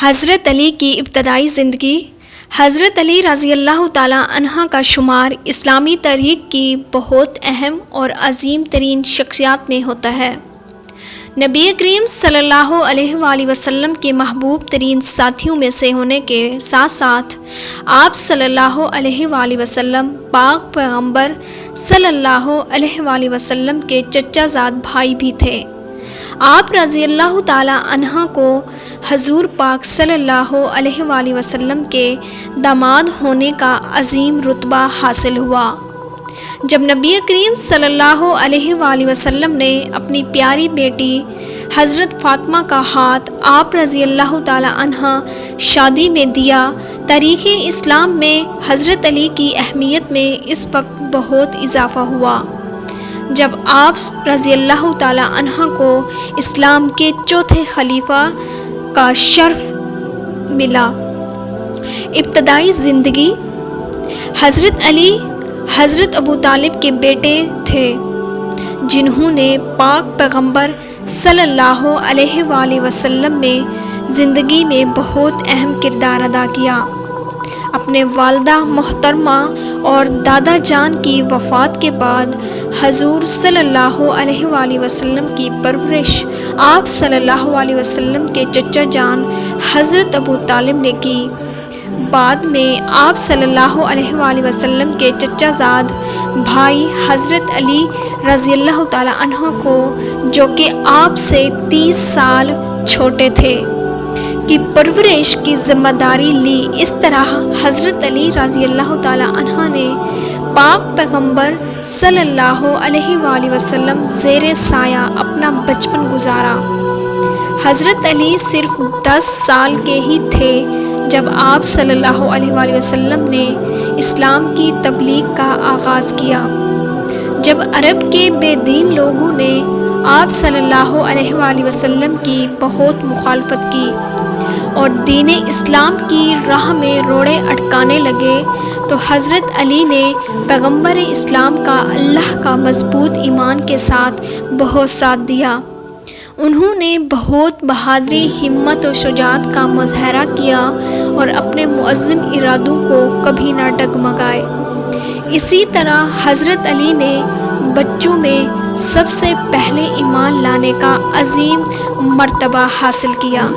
حضرت علی کی ابتدائی زندگی۔ حضرت علی رضی اللہ تعالیٰ عنہ کا شمار اسلامی تاریخ کی بہت اہم اور عظیم ترین شخصیات میں ہوتا ہے۔ نبی کریم صلی اللہ علیہ وآلہ وسلم کے محبوب ترین ساتھیوں میں سے ہونے کے ساتھ ساتھ آپ صلی اللہ علیہ وآلہ وسلم پاک پیغمبر صلی اللہ علیہ وآلہ وسلم کے چچا زاد بھائی بھی تھے۔ آپ رضی اللہ تعالیٰ عنہ کو حضور پاک صلی اللہ علیہ وآلہ وسلم کے داماد ہونے کا عظیم رتبہ حاصل ہوا۔ جب نبی کریم صلی اللہ علیہ وآلہ وسلم نے اپنی پیاری بیٹی حضرت فاطمہ کا ہاتھ آپ رضی اللہ تعالیٰ عنہ شادی میں دیا، تاریخ اسلام میں حضرت علی کی اہمیت میں اس وقت بہت اضافہ ہوا جب آپ رضی اللہ تعالیٰ عنہ کو اسلام کے چوتھے خلیفہ کا شرف ملا۔ ابتدائی زندگی۔ حضرت علی حضرت ابو طالب کے بیٹے تھے جنہوں نے پاک پیغمبر صلی اللہ علیہ وآلہ وسلم میں زندگی میں بہت اہم کردار ادا کیا۔ اپنے والدہ محترمہ اور دادا جان کی وفات کے بعد حضور صلی اللہ علیہ وآلہ وسلم کی پرورش آپ صلی اللہ علیہ وسلم کے چچا جان حضرت ابو طالب نے کی۔ بعد میں آپ صلی اللہ علیہ وآلہ وسلم کے چچا زاد بھائی حضرت علی رضی اللہ تعالیٰ عنہ کو، جو کہ آپ سے 30 سال چھوٹے تھے، کی پرورش کی ذمہ داری لی۔ اس طرح حضرت علی رضی اللہ تعالیٰ عنہ نے پاک پیغمبر صلی اللہ علیہ وآلہ وسلم زیر سایہ اپنا بچپن گزارا۔ حضرت علی صرف 10 سال کے ہی تھے جب آپ صلی اللہ علیہ وآلہ وسلم نے اسلام کی تبلیغ کا آغاز کیا۔ جب عرب کے بے دین لوگوں نے آپ صلی اللہ علیہ وآلہ وسلم کی بہت مخالفت کی اور دین اسلام کی راہ میں روڑے اٹکانے لگے تو حضرت علی نے پیغمبر اسلام کا اللہ کا مضبوط ایمان کے ساتھ بہت ساتھ دیا۔ انہوں نے بہت بہادری، ہمت و شجاعت کا مظاہرہ کیا اور اپنے معظم ارادوں کو کبھی نہ ڈگمگائے۔ اسی طرح حضرت علی نے بچوں میں سب سے پہلے ایمان لانے کا عظیم مرتبہ حاصل کیا۔